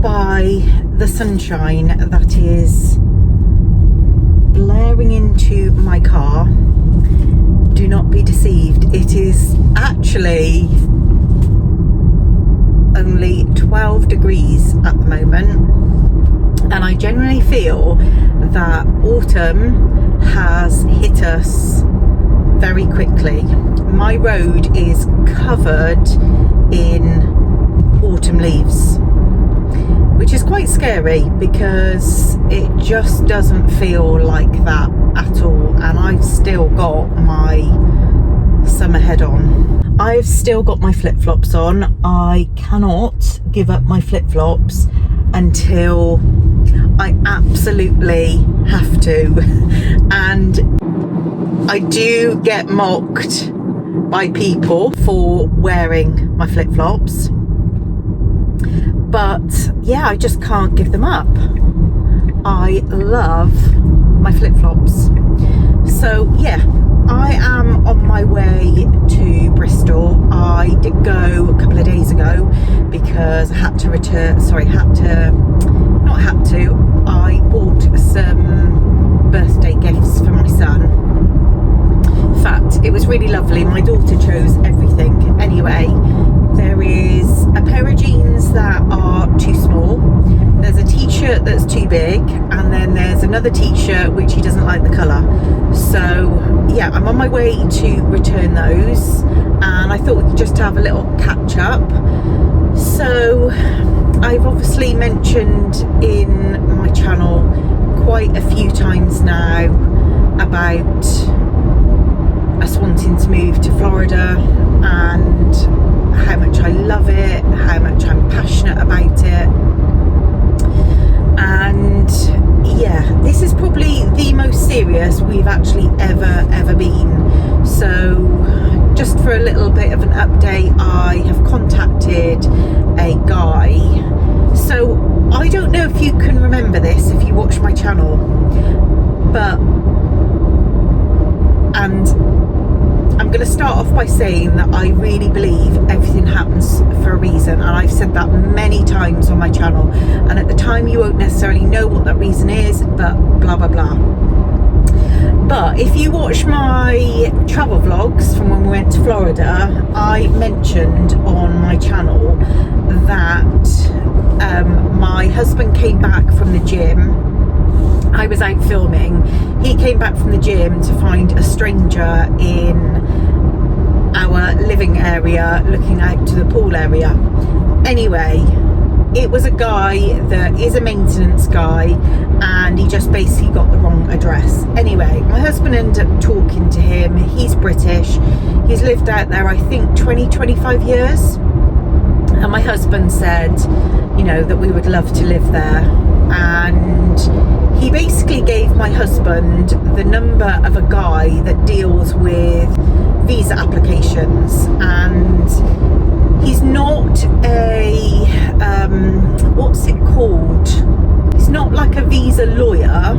by the sunshine that is blaring into my car, do not be deceived. It is actually only 12 degrees at the moment, and I generally feel that autumn has hit us very quickly. My road is covered in autumn leaves, which is quite scary because it just doesn't feel like that at all, and I've still got my summer head on. I've still got my flip-flops on. I cannot give up my flip-flops until I absolutely have to, and I do get mocked by people for wearing my flip-flops, but yeah, I just can't give them up. I love my flip-flops. So yeah, I am on my way to Bristol. I did go a couple of days ago because I had to I bought some birthday gifts for my son. In fact, it was really lovely. My daughter chose everything. Anyway, there is a pair of jeans that are too small, there's a t-shirt that's too big, and then there's another t-shirt which he doesn't like the colour. So yeah, I'm on my way to return those, and I thought we could just have a little catch up. So I've obviously mentioned in my channel quite a few times now about us wanting to move to Florida and how much I love it, how much I'm passionate about it. And yeah, this is probably the most serious we've actually ever been. So just for a little bit of an update, I have contacted a guy. So I don't know if you can remember this if you watch my channel, but I'm going to start off by saying that I really believe everything happens for a reason, and I've said that many times on my channel, and at the time you won't necessarily know what that reason is, but blah blah blah. But if you watch my travel vlogs from when we went to Florida, I mentioned on my channel that my husband came back from the gym. I was out filming. He came back from the gym to find a stranger in our living area looking out to the pool area. Anyway, it was a guy that is a maintenance guy, and he just basically got the wrong address. Anyway, my husband ended up talking to him. He's British. He's lived out there, I think, 25 years. And my husband said, you know, that we would love to live there. And he basically gave my husband the number of a guy that deals with visa applications, and he's not a what's it called, he's not like a visa lawyer,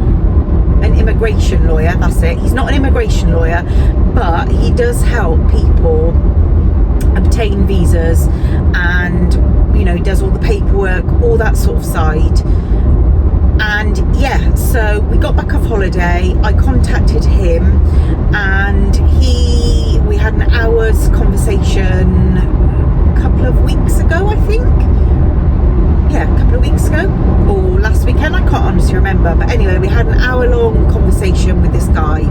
an immigration lawyer, that's it. He's not an immigration lawyer, but he does help people obtain visas, and you know, he does all the paperwork, all that sort of side. And yeah, so we got back off holiday, I contacted him, and we had an hour's conversation a couple of weeks ago, I think. Yeah, a couple of weeks ago, or last weekend, I can't honestly remember. But anyway, we had an hour-long conversation with this guy,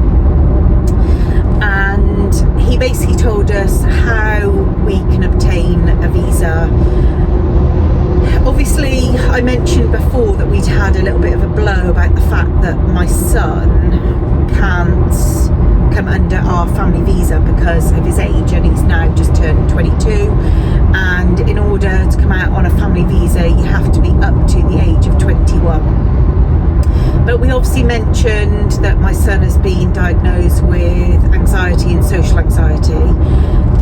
and he basically told us how we can obtain a visa. Obviously, I mentioned before that we'd had a little bit of a blow about the fact that my son can't come under our family visa because of his age, and he's now just turned 22, and in order to come out on a family visa you have to be up to the age of 21. But we obviously mentioned that my son has been diagnosed with anxiety and social anxiety,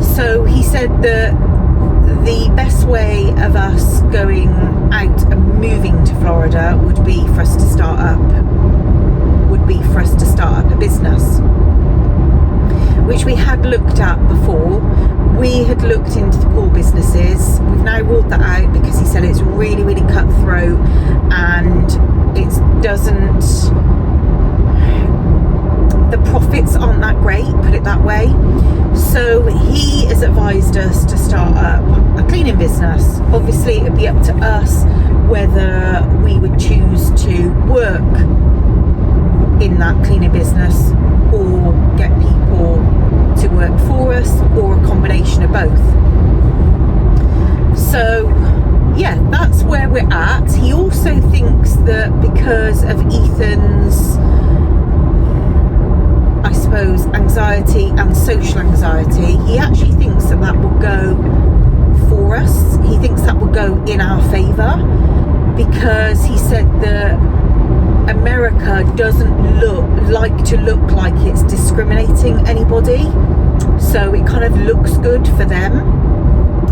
so he said that the best way of us going out and moving to Florida would be for us to start up a business, which we had looked at before. We had looked into the poor businesses. We've now ruled that out because he said it's really, really cutthroat and the profits aren't that great, put it that way. So he has advised us to start up a cleaning business. Obviously it would be up to us whether we would choose to work in that cleaning business or get people to work for us, or a combination of both. So yeah, that's where we're at. He also thinks that because of Ethan's, I suppose, anxiety and social anxiety, he actually thinks that that will go for us. He thinks that will go in our favour, because he said that America doesn't like to look like it's discriminating anybody, so it kind of looks good for them.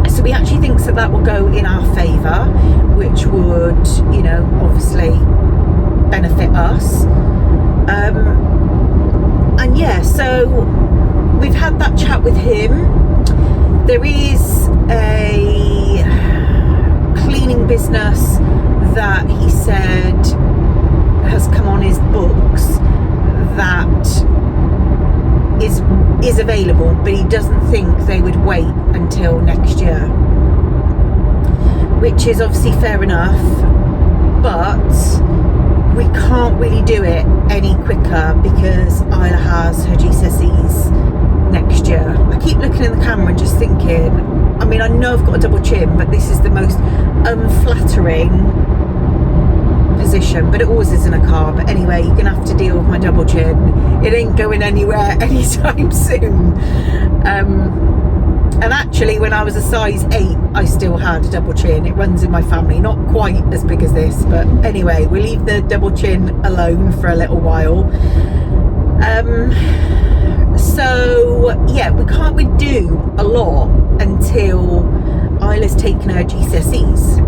So he actually thinks that that will go in our favour, which would, you know, obviously benefit us. And yeah, so we've had that chat with him. There is a cleaning business that he said has come on his books that is available, but he doesn't think they would wait until next year, which is obviously fair enough, but we can't really do it any quicker because Isla has her GCSEs next year. I keep looking in the camera and just thinking, I mean, I know I've got a double chin, but this is the most unflattering position, but it always is in a car. But anyway, you're gonna have to deal with my double chin. It ain't going anywhere anytime soon. And actually, when I was a size 8, I still had a double chin. It runs in my family, not quite as big as this, but anyway, we'll leave the double chin alone for a little while. So yeah, we can't really do a lot until Isla's taken her GCSEs,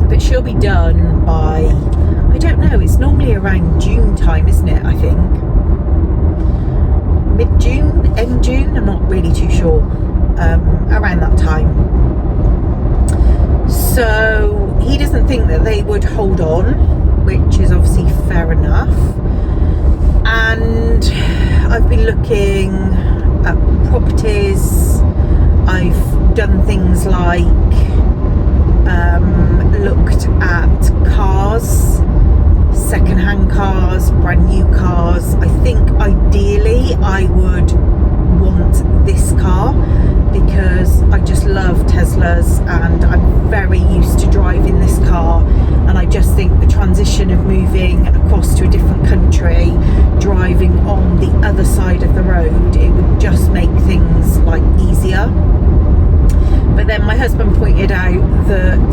but she'll be done by, I don't know, it's normally around June time, isn't it? I think mid-June, end June, I'm not really too sure, around that time. So he doesn't think that they would hold on, which is obviously fair enough. And I've been looking at properties. I've done things like looked at cars, second-hand cars, brand new cars. I think ideally I would want this car because I just love Teslas and I'm very used to driving this car, and I just think the transition of moving across to a different country, driving on the other side of the road, it would just make things like easier. But then my husband pointed out that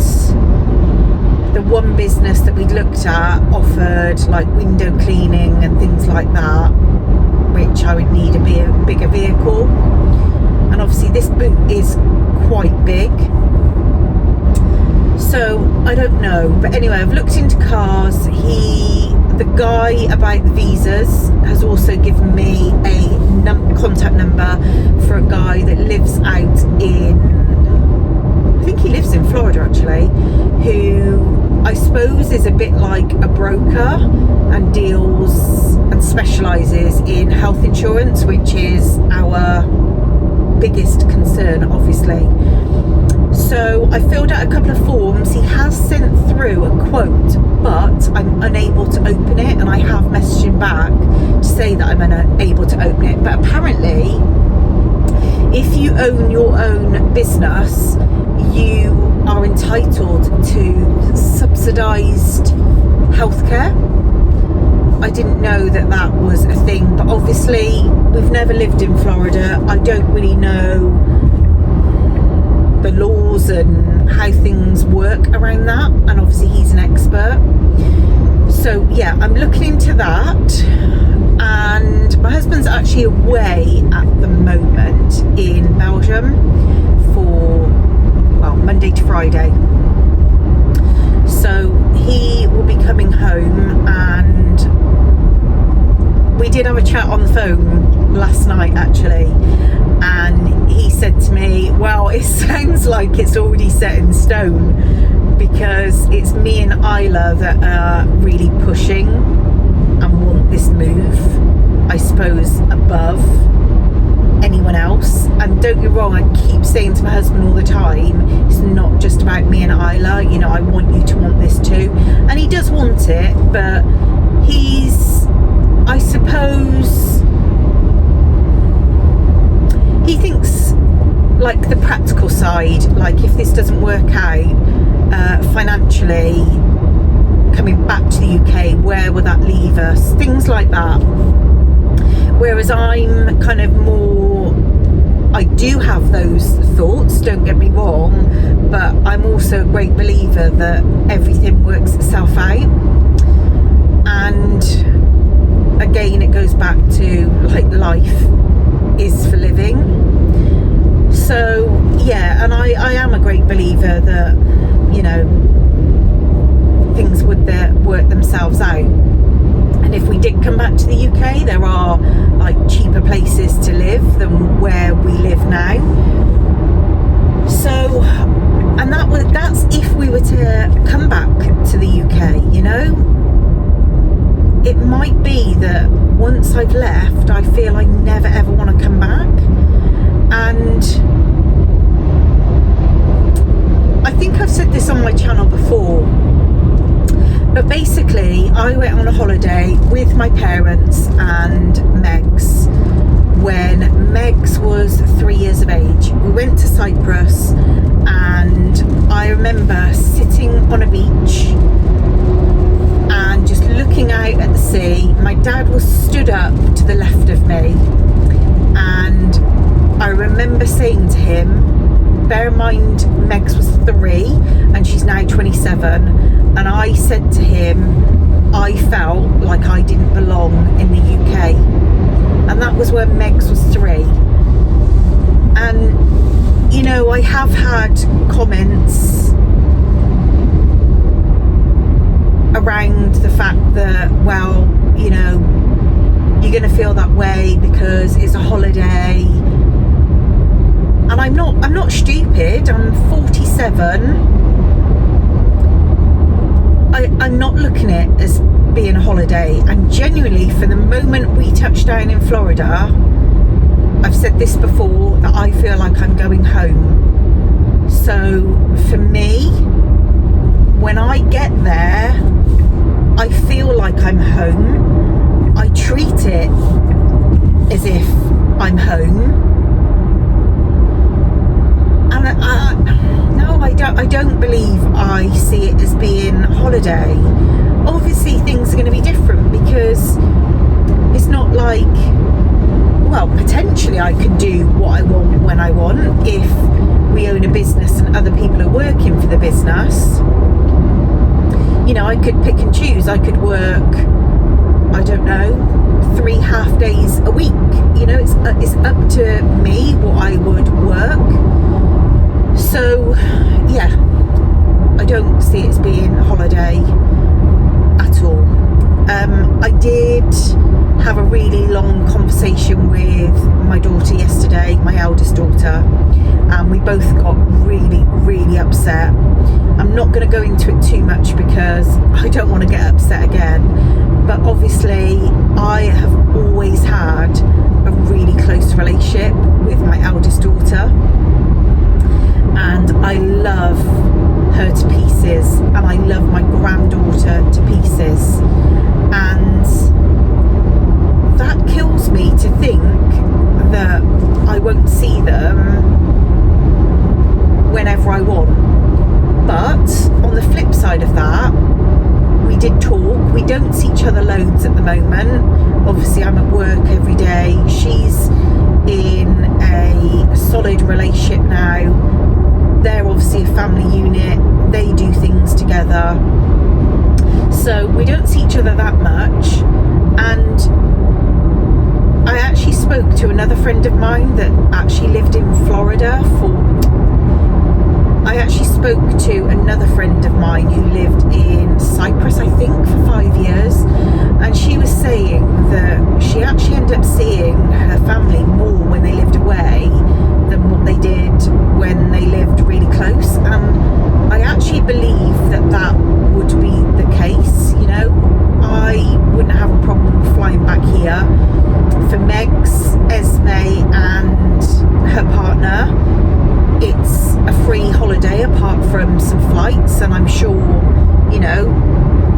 the one business that we'd looked at offered like window cleaning and things like that, which I would need a bigger vehicle, and obviously this boot is quite big, so I don't know. But anyway, I've looked into cars. The guy about the visas has also given me a contact number for a guy that lives out in, I think he lives in Florida actually, who I suppose is a bit like a broker and deals and specialises in health insurance, which is our biggest concern, obviously. So I filled out a couple of forms. He has sent through a quote, but I'm unable to open it, and I have messaged him back to say that I'm unable to open it. But apparently, if you own your own business, you are entitled to subsidised healthcare. I didn't know that that was a thing, but obviously we've never lived in Florida. I don't really know the laws and how things work around that, and obviously he's an expert. So yeah, I'm looking into that. And my husband's actually away at the moment in Belgium for, well, Monday to Friday. So he will be coming home, and we did have a chat on the phone last night actually, and he said to me, well, it sounds like it's already set in stone, because it's me and Isla that are really pushing and want this move, I suppose, above anyone else. And don't get me wrong, I keep saying to my husband all the time, it's not just about me and Isla, you know, I want you to want this too. And he does want it, but he's, I suppose, he thinks like the practical side, like if this doesn't work out financially, coming back to the UK, where will that leave us, things like that. Whereas I'm kind of more, I do have those thoughts, don't get me wrong, but I'm also a great believer that everything works itself out. And again, it goes back to like life is for living. So yeah, and I am a great believer that, you know, things would work themselves out. And if we did come back to the UK, there are like cheaper places to live than where we live now. So, and that's if we were to come back to the UK, you know. It might be that once I've left, I feel I never ever want to come back. And I think I've said this on my channel before, but basically I went on a holiday with my parents and Megs when Megs was 3 years of age. We went to Cyprus, and I remember sitting on a beach and just looking out at the sea. My dad was stood up to the left of me, and I remember saying to him, bear in mind Megs was 3 and she's now 27, and I said to him, I felt like I didn't belong in the UK. And that was when Megs was 3. And you know, I have had comments around the fact that, well, you know, you're going to feel that way because it's a holiday. And I'm not stupid. I'm 47. I'm not looking at it as being a holiday. And genuinely, for the moment we touched down in Florida, I've said this before, that I feel like I'm going home. So for me, when I get there, I feel like I'm home. I treat it as if I'm home. And no, I don't believe I see it as being a holiday. Obviously things are going to be different, because it's not like, well, potentially I can do what I want when I want if we own a business and other people are working for the business. You know, I could pick and choose. I could work, I don't know, 3 half days a week. You know, it's up to me what I would work. So yeah, I don't see it as being a holiday at all. I did have a really long conversation with my daughter yesterday, my eldest daughter, and we both got really, really upset. I'm not going to go into it too much because I don't want to get upset again, but obviously I have always had a really close relationship with my eldest daughter, and I love her to pieces, and I love my granddaughter to pieces, and that kills me to think that I won't see them whenever I want. But on the flip side of that, we did talk. We don't see each other loads at the moment. Obviously I'm at work every day. She's in a solid relationship now. They're obviously a family unit. They do things together. So we don't see each other that much. And I actually spoke to another friend of mine that actually lived in Florida I actually spoke to another friend of mine who lived in Cyprus, I think, for 5 years, and she was saying that she actually ended up seeing her family for Megs, Esme and her partner, it's a free holiday apart from some flights, and I'm sure, you know,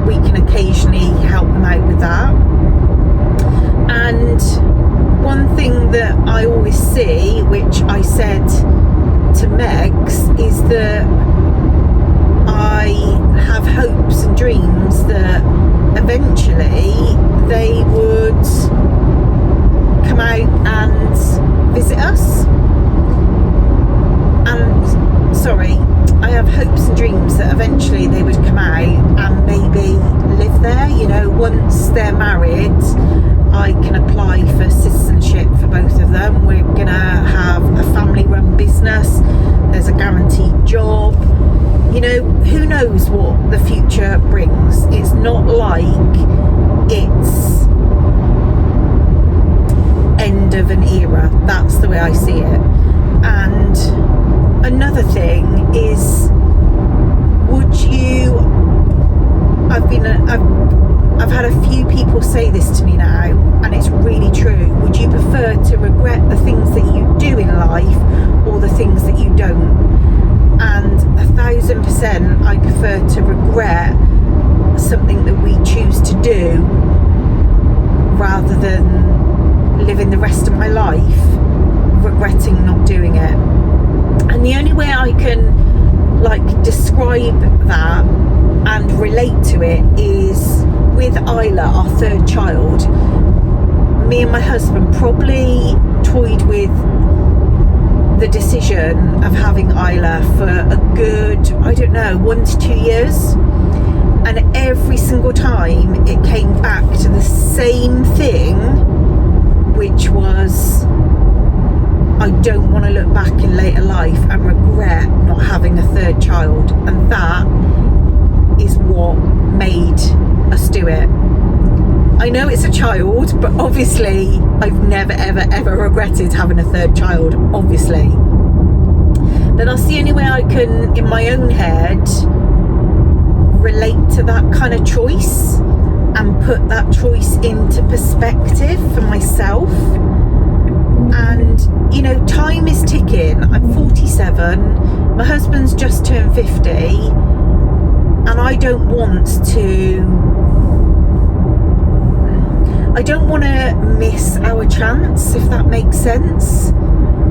we can occasionally help them out with that. And one thing that I always see, which I said to Megs, is that I have hopes and dreams that eventually they would come out and visit us. And sorry, I have hopes and dreams that eventually they would come out and maybe live there. You know, once they're married, I can apply for citizenship for both of them. We're gonna have a family run business, there's a guaranteed job. You know, who knows what the future brings. It's not like it's end of an era. That's the way I see it. And another thing is, would you, I've had a few people say this to me now, and it's really true. Would you prefer to regret the things that you do in life or the things that you don't? And 1,000% I prefer to regret something that we choose to do rather than living the rest of my life regretting not doing it. And the only way I can like describe that and relate to it is with Isla, our third child. Me and my husband probably toyed with the decision of having Isla for a good, I don't know, 1 to 2 years, and every single time it came back to the same thing, which was, I don't want to look back in later life and regret not having a third child. And that is what made us do it. I know it's a child, but obviously I've never ever regretted having a third child, obviously. But that's the only way I can, in my own head, relate to that kind of choice and put that choice into perspective for myself. And you know, time is ticking. I'm 47, my husband's just turned 50, and I don't want to miss our chance, if that makes sense.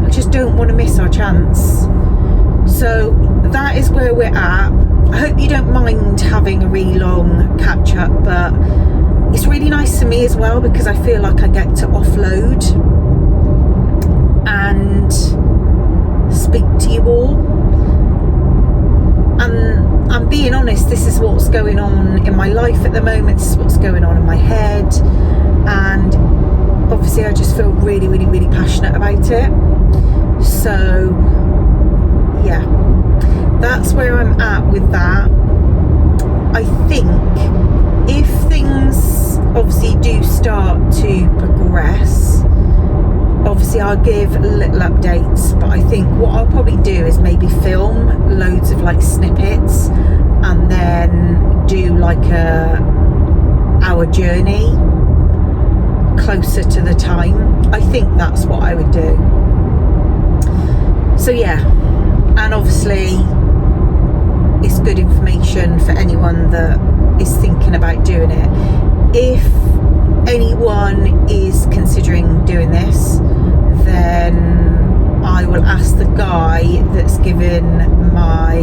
I just don't want to miss our chance. So that is where we're at. I hope you don't mind having a really long catch up, but it's really nice for me as well, because I feel like I get to offload and speak to you all. And I'm being honest, this is what's going on in my life at the moment, this is what's going on in my head, and obviously I just feel really passionate about it. So yeah, that's where I'm at with that. I think if things obviously do start to progress, obviously I'll give little updates, but I think what I'll probably do is maybe film loads of like snippets and then do like our journey closer to the time. I think that's what I would do. So yeah, and obviously it's good information for anyone that is thinking about doing it. If anyone is considering doing this, then I will ask the guy that's given my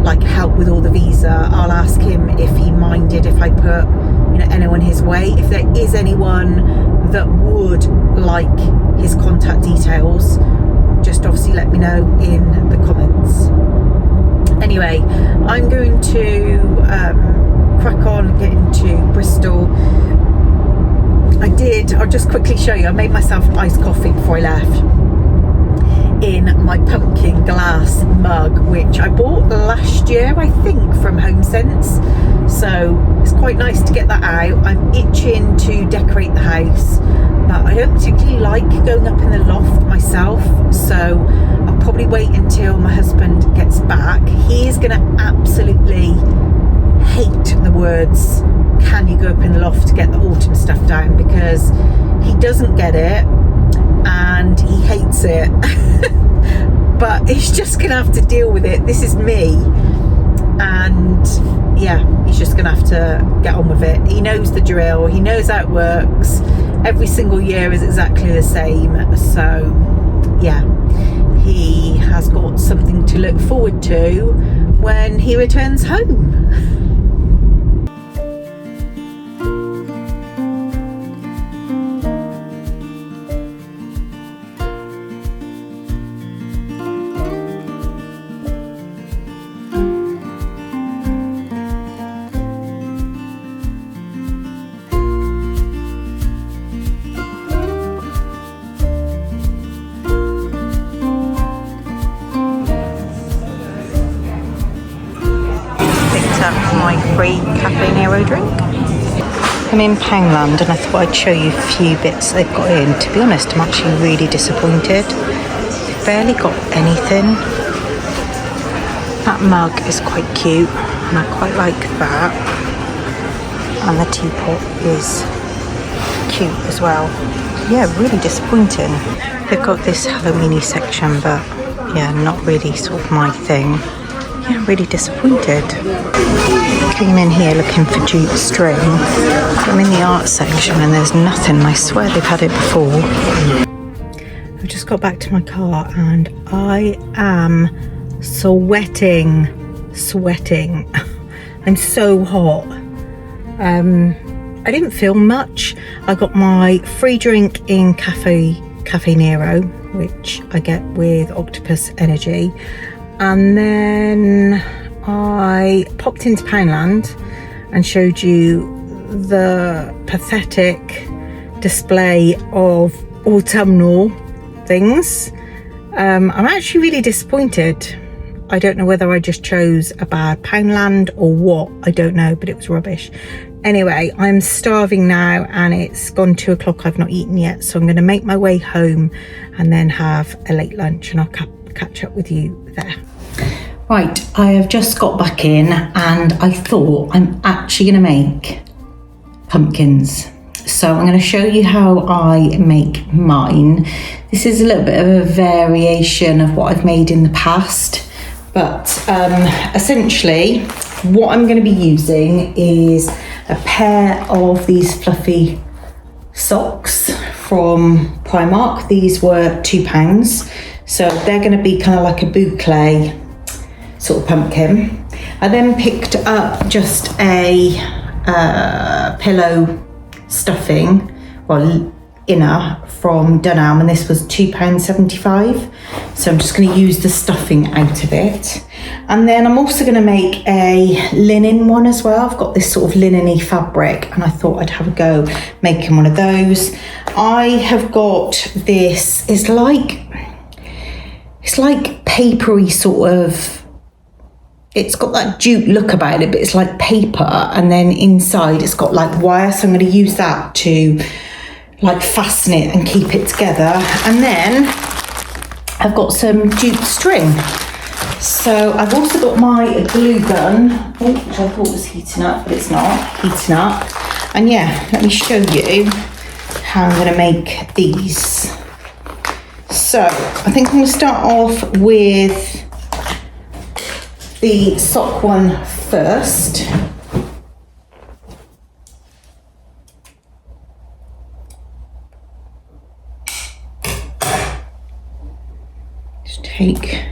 like help with all the visa, I'll ask him if he minded if I put, you know, anyone his way. If there is anyone that would like his contact details, just obviously let me know in the comments. Anyway, I'm going to crack on and get into Bristol. I'll just quickly show you, I made myself an iced coffee before I left in my pumpkin glass mug, which I bought last year, I think, from HomeSense. So it's quite nice to get that out. I'm itching to decorate the house, but I don't particularly like going up in the loft myself, so I'll probably wait until my husband gets back. He is going to absolutely hate the words "can you go up in the loft to get the autumn stuff down," because he doesn't get it and he hates it. But he's just gonna have to deal with it. This is me, and yeah, he's just gonna have to get on with it. He knows the drill, he knows how it works. Every single year is exactly the same, so yeah, he has got something to look forward to when he returns home. My free Cafe Nero drink. I'm in Poundland and I thought I'd show you a few bits they've got in. To be honest, I'm actually really disappointed. They've barely got anything. That mug is quite cute and I quite like that. And the teapot is cute as well. Yeah, really disappointing. They've got this Halloweeny section, but yeah, not really sort of my thing. Yeah, really disappointed. Came in here looking for jute string. I'm in the art section and there's nothing. I swear they've had it before. I've just got back to my car and I am sweating. I'm so hot. I didn't film much. I got my free drink in Cafe Nero, which I get with Octopus Energy. And then I popped into Poundland and showed you the pathetic display of autumnal things. I'm actually really disappointed. I don't know whether I just chose a bad Poundland or what, I don't know, but it was rubbish. Anyway, I'm starving now and it's gone 2 o'clock. I've not eaten yet, so I'm going to make my way home and then have a late lunch, and I'll catch up with you there. Right, I have just got back in and I thought I'm actually going to make pumpkins. So I'm going to show you how I make mine. This is a little bit of a variation of what I've made in the past, but essentially what I'm going to be using is a pair of these fluffy socks from Primark. These were £2. So they're going to be kind of like a boucle sort of pumpkin. I then picked up just a pillow stuffing, well, inner from Dunelm, and this was £2.75. So I'm just going to use the stuffing out of it. And then I'm also going to make a linen one as well. I've got this sort of linen-y fabric and I thought I'd have a go making one of those. I have got this, it's like papery sort of, it's got that jute look about it, but it's like paper, and then inside it's got like wire, so I'm going to use that to like fasten it and keep it together. And then I've got some jute string. So I've also got my glue gun, which I thought was heating up, but it's not heating up. And yeah, let me show you how I'm going to make these. So I think I'm going to start off with the sock one first. Just take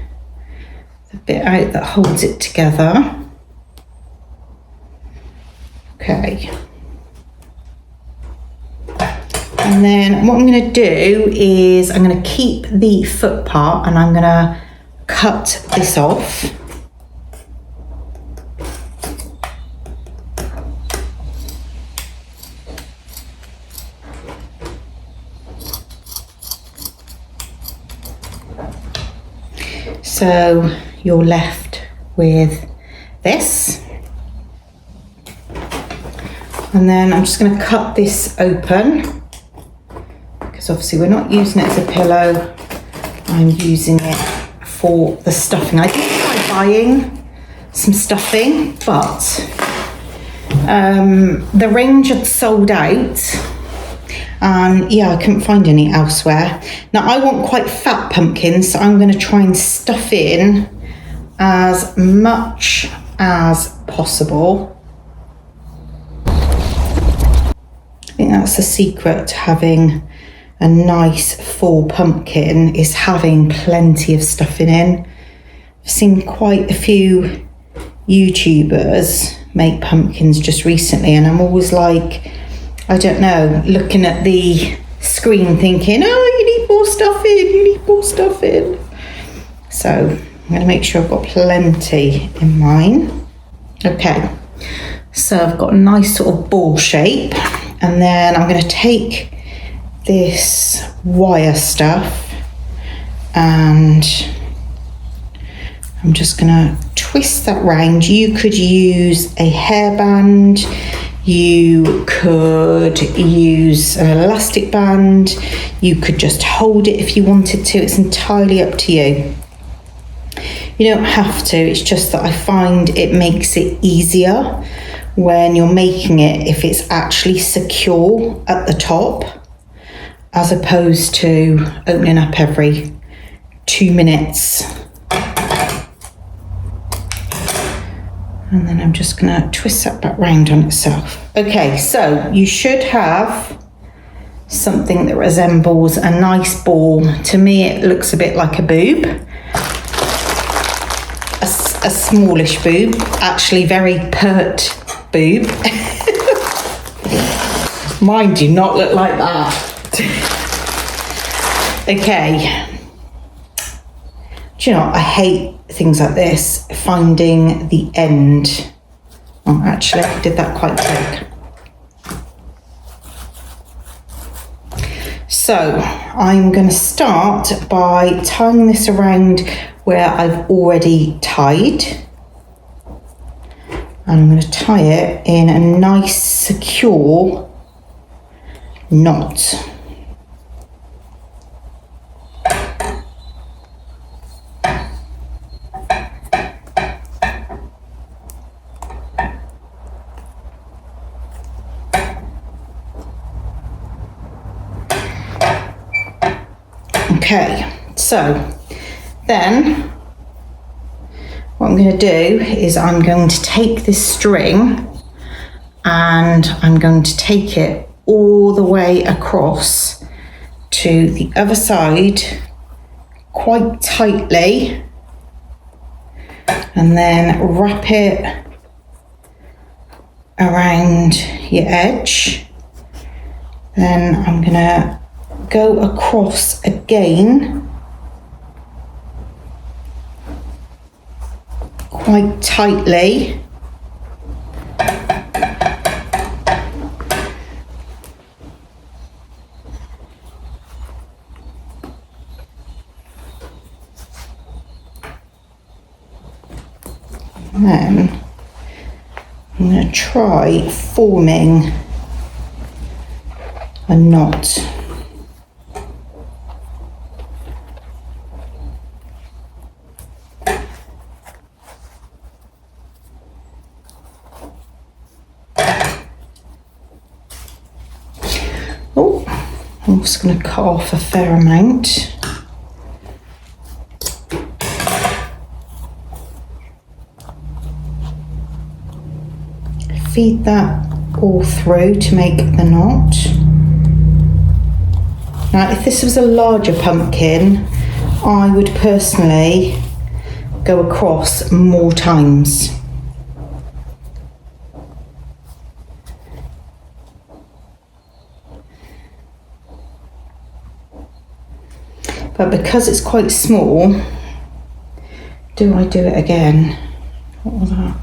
the bit out that holds it together. Okay. And then what I'm going to do is I'm going to keep the foot part and I'm going to cut this off. So you're left with this. And then I'm just going to cut this open, because obviously we're not using it as a pillow, I'm using it for the stuffing. I did try buying some stuffing, but the range had sold out, And yeah, I couldn't find any elsewhere. Now I want quite fat pumpkins, so I'm going to try and stuff in as much as possible. I think that's the secret to having a nice full pumpkin, is having plenty of stuffing in. I've seen quite a few YouTubers make pumpkins just recently, and I'm always like, I don't know, looking at the screen thinking, oh, you need more stuffing, you need more stuffing. So I'm going to make sure I've got plenty in mine. Okay, so I've got a nice sort of ball shape, and then I'm going to take this wire stuff and I'm just going to twist that round. You could use a hairband, you could use an elastic band, you could just hold it if you wanted to. It's entirely up to you. You don't have to, it's just that I find it makes it easier when you're making it if it's actually secure at the top, as opposed to opening up every 2 minutes. And then I'm just going to twist that back round on itself. Okay, so you should have something that resembles a nice ball. To me, it looks a bit like a boob. A smallish boob, actually very pert boob. Mine do not look like that. Okay. Do you know what? I hate things like this, finding the end. Oh, actually, I did that quite quick. So I'm going to start by tying this around where I've already tied. And I'm going to tie it in a nice secure knot. Okay, so then what I'm going to do is I'm going to take this string and I'm going to take it all the way across to the other side quite tightly, and then wrap it around your edge. Then I'm going to go across again quite tightly, and then I'm going to try forming a knot. I'm just going to cut off a fair amount. Feed that all through to make the knot. Now, if this was a larger pumpkin, I would personally go across more times. But because it's quite small, do I do it again? What was that?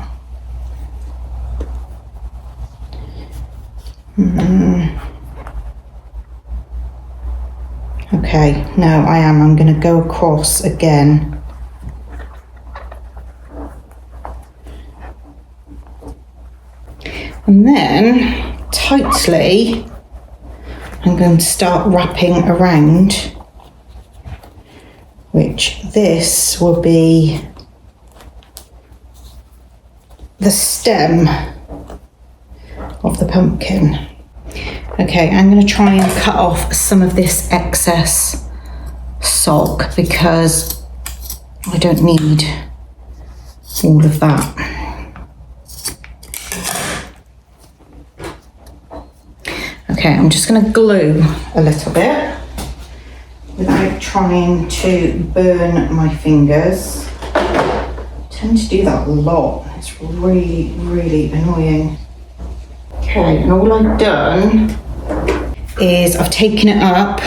Okay, no, I am. I'm going to go across again. And then, tightly, I'm going to start wrapping around, which this will be the stem of the pumpkin. Okay, I'm going to try and cut off some of this excess sock because I don't need all of that. Okay, I'm just going to glue a little bit without trying to burn my fingers. I tend to do that a lot. It's really, really annoying. Okay, and all I've done is I've taken it up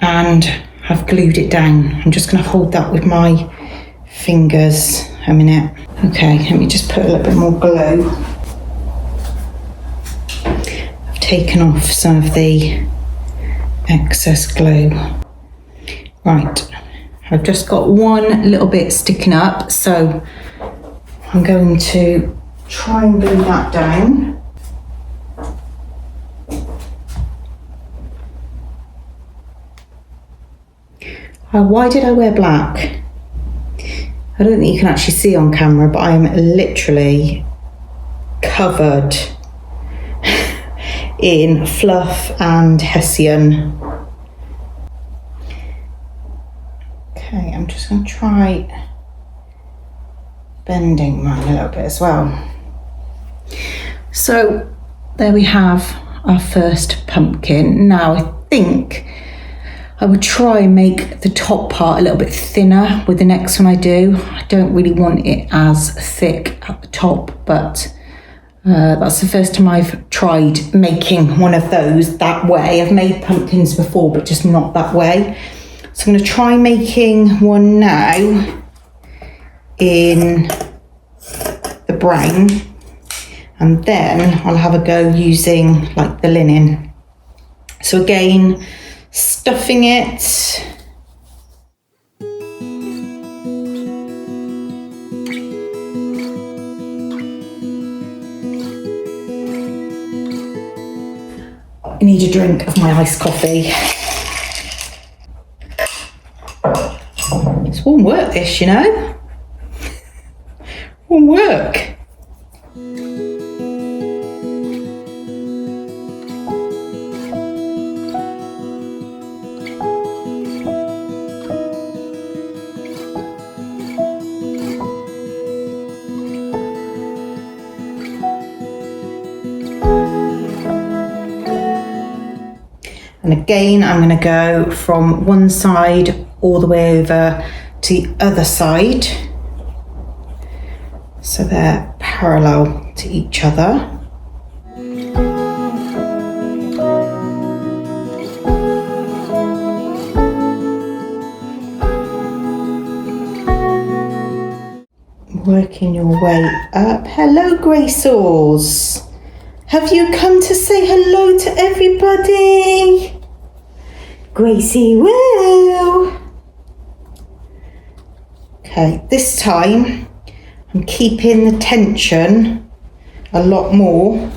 and I've glued it down. I'm just going to hold that with my fingers a minute. Okay, let me just put a little bit more glue. I've taken off some of the excess glue. Right, I've just got one little bit sticking up, so I'm going to try and glue that down. Why did I wear black? I don't think you can actually see on camera, but I'm literally covered in fluff and hessian. Okay, I'm just going to try bending mine a little bit as well. So there we have our first pumpkin. Now I think I would try and make the top part a little bit thinner with the next one I do. I don't really want it as thick at the top, but that's the first time I've tried making one of those that way. I've made pumpkins before, but just not that way. So I'm going to try making one now in the brown, and then I'll have a go using like the linen. So again, stuffing it. I need a drink of my iced coffee. It's warm work this, you know. Warm work. And again, I'm going to go from one side all the way over to the other side, so they're parallel to each other. Working your way up. Hello, Gracers. Have you come to say hello to everybody? Gracie, woo! Okay, this time I'm keeping the tension a lot more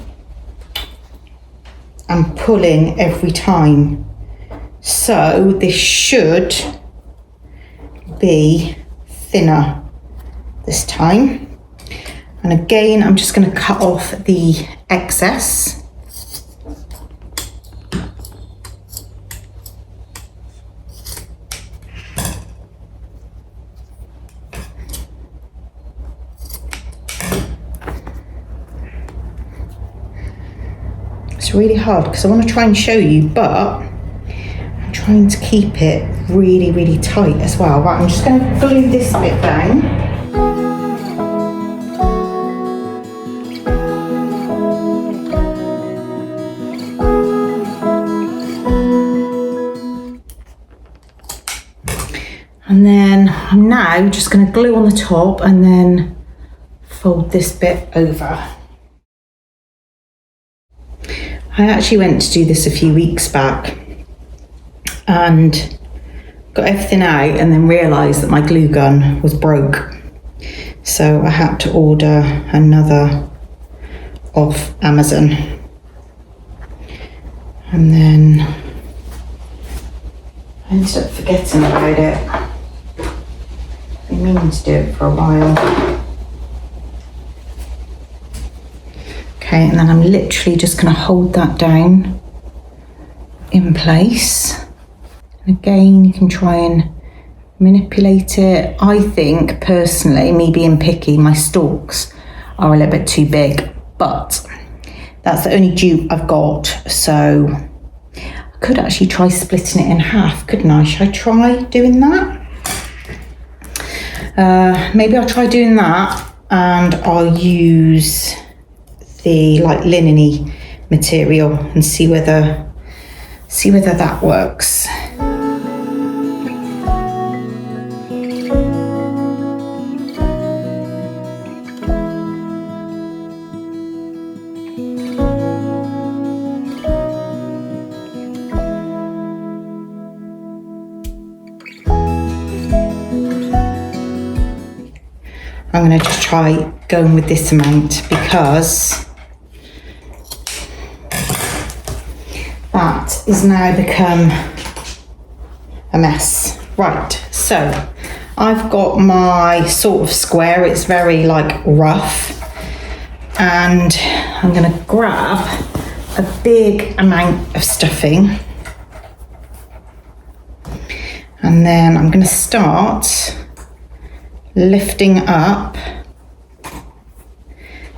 and pulling every time. So this should be thinner this time. And again, I'm just going to cut off the excess. It's really hard because I want to try and show you, but I'm trying to keep it really, really tight as well. Right, I'm just going to glue this bit down. And then I'm now just going to glue on the top and then fold this bit over. I actually went to do this a few weeks back and got everything out and then realised that my glue gun was broke. So I had to order another off Amazon. And then I ended up forgetting about it. I've been meaning to do it for a while. Okay, Okay, and then I'm literally just going to hold that down in place. Again, you can try and manipulate it. I think personally, me being picky, my stalks are a little bit too big, but that's the only jute I've got, so I could actually try splitting it in half, couldn't I? Should I try doing that? Maybe I'll try doing that, and I'll use the like linen-y material and see whether that works. I'm going to just try going with this amount because that is now become a mess. Right, so I've got my sort of square. It's very like rough, and I'm going to grab a big amount of stuffing, and then I'm going to start lifting up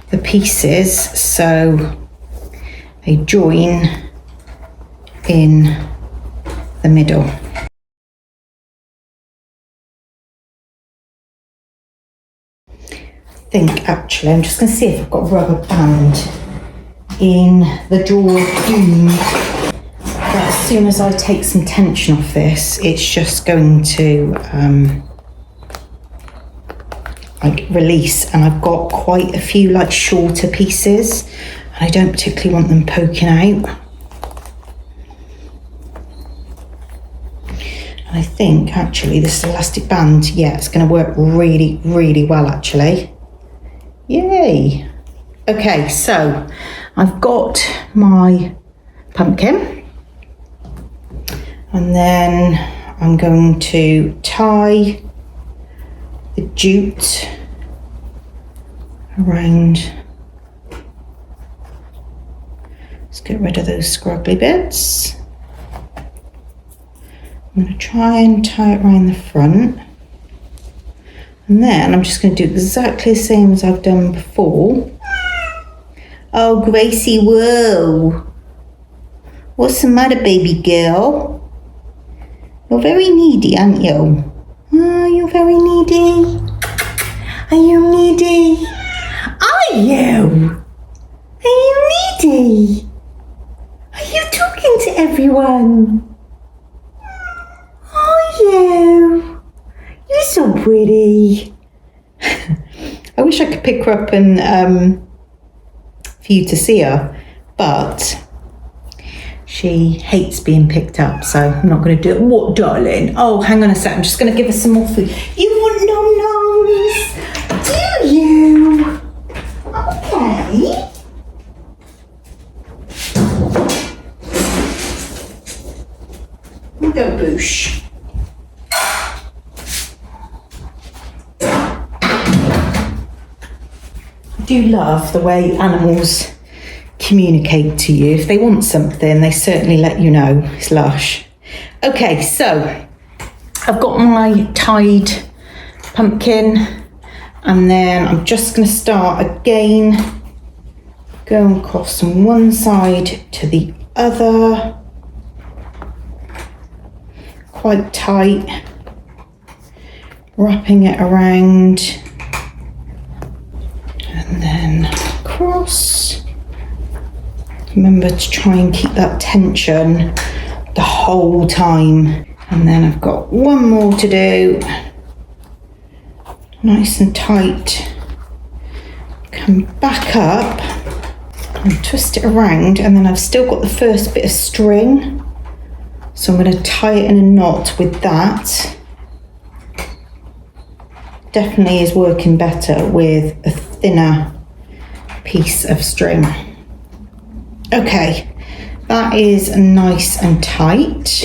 the pieces so they join in the middle. I think actually I'm just going to see if I've got a rubber band in the drawer of doom. But as soon as I take some tension off this, it's just going to like release, and I've got quite a few like shorter pieces and I don't particularly want them poking out. And I think actually this elastic band, yeah, it's going to work really, really well actually. Yay! Okay, so I've got my pumpkin, and then I'm going to tie the jute around. Let's get rid of those scraggly bits. I'm going to try and tie it around the front, and then I'm just going to do exactly the same as I've done before. Oh, Gracie, whoa. What's the matter, baby girl? You're very needy, aren't you? Oh, you're very needy. Are you needy? Are you? Are you needy? Are you talking to everyone? Are you? You're so pretty. I wish I could pick her up and for you to see her, but she hates being picked up, so I'm not going to do it. What, darling? Oh, hang on a sec. I'm just going to give her some more food. You want nom-noms? Do you? Okay. Go, Boosh. I do love the way animals communicate to you. If they want something, they certainly let you know. It's lush. Okay, so I've got my tied pumpkin, and then I'm just going to start again going across from one side to the other, quite tight, wrapping it around and then across. Remember to try and keep that tension the whole time. And then I've got one more to do. Nice and tight. Come back up and twist it around, and then I've still got the first bit of string. So I'm going to tie it in a knot with that. Definitely is working better with a thinner piece of string. Okay, that is nice and tight.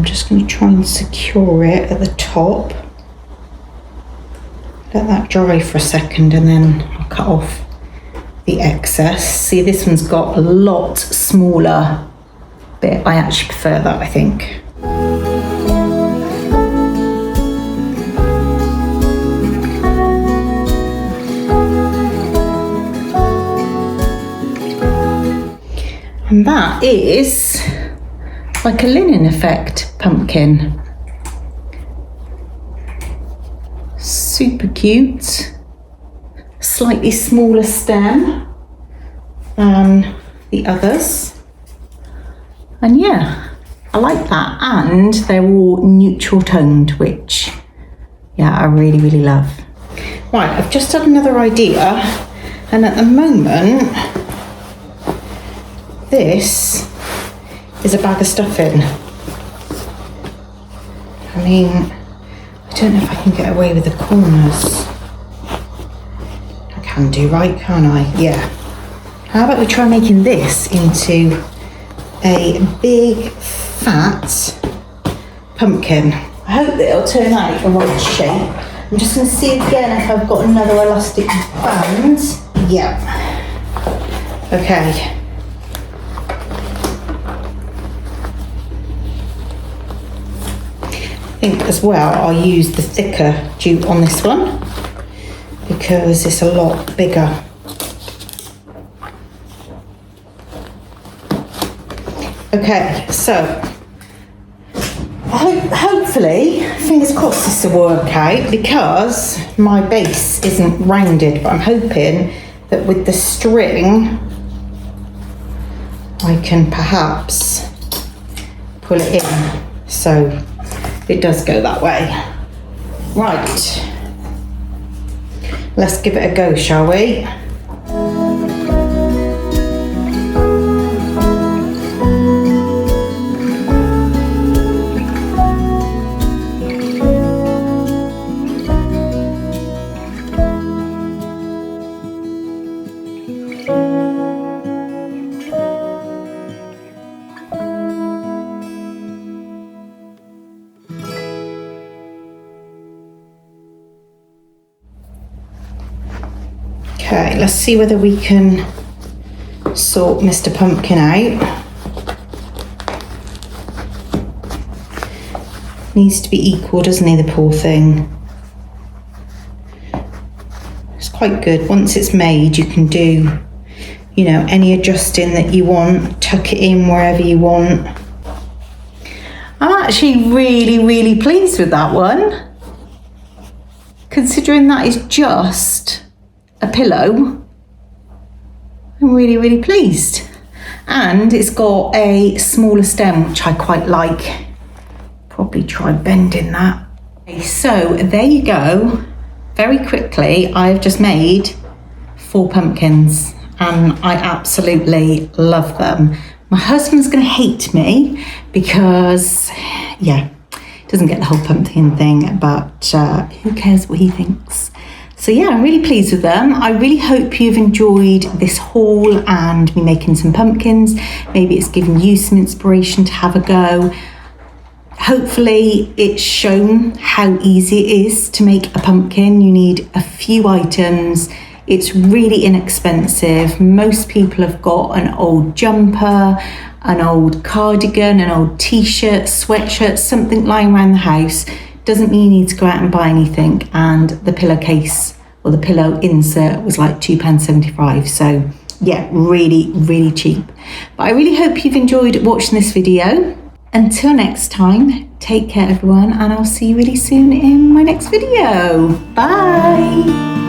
I'm just going to try and secure it at the top. Let that dry for a second and then I'll cut off the excess. See, this one's got a lot smaller bit. I actually prefer that, I think. And that is like a linen effect pumpkin. Super cute. Slightly smaller stem than the others. And yeah, I like that. And they're all neutral toned, which, yeah, I really, really love. Right, I've just had another idea. And at the moment, this is a bag of stuffing. I mean, I don't know if I can get away with the corners. I can do, right, can't I? Yeah. How about we try making this into a big, fat pumpkin? I hope that it'll turn out the right shape. I'm just going to see again if I've got another elastic band. Yeah. Okay. I think as well I'll use the thicker jute on this one because it's a lot bigger. Okay, so hopefully, fingers crossed, this will work out because my base isn't rounded, but I'm hoping that with the string I can perhaps pull it in so it does go that way. Right, let's give it a go, shall we? Okay, let's see whether we can sort Mr. Pumpkin out. Needs to be equal, doesn't he, the poor thing? It's quite good. Once it's made, you can do, you know, any adjusting that you want, tuck it in wherever you want. I'm actually really, really pleased with that one. Considering that is just a pillow, I'm really, really pleased. And it's got a smaller stem, which I quite like. Probably try bending that. Okay, so there you go. Very quickly, I've just made 4 pumpkins and I absolutely love them. My husband's gonna hate me because, yeah, doesn't get the whole pumpkin thing, but who cares what he thinks? So yeah, I'm really pleased with them. I really hope you've enjoyed this haul and me making some pumpkins. Maybe it's given you some inspiration to have a go. Hopefully it's shown how easy it is to make a pumpkin. You need a few items. It's really inexpensive. Most people have got an old jumper, an old cardigan, an old t-shirt, sweatshirt, something lying around the house. Doesn't mean you need to go out and buy anything. And the pillowcase or the pillow insert was like £2.75. So yeah, really, really cheap. But I really hope you've enjoyed watching this video. Until next time, take care everyone, and I'll see you really soon in my next video. Bye.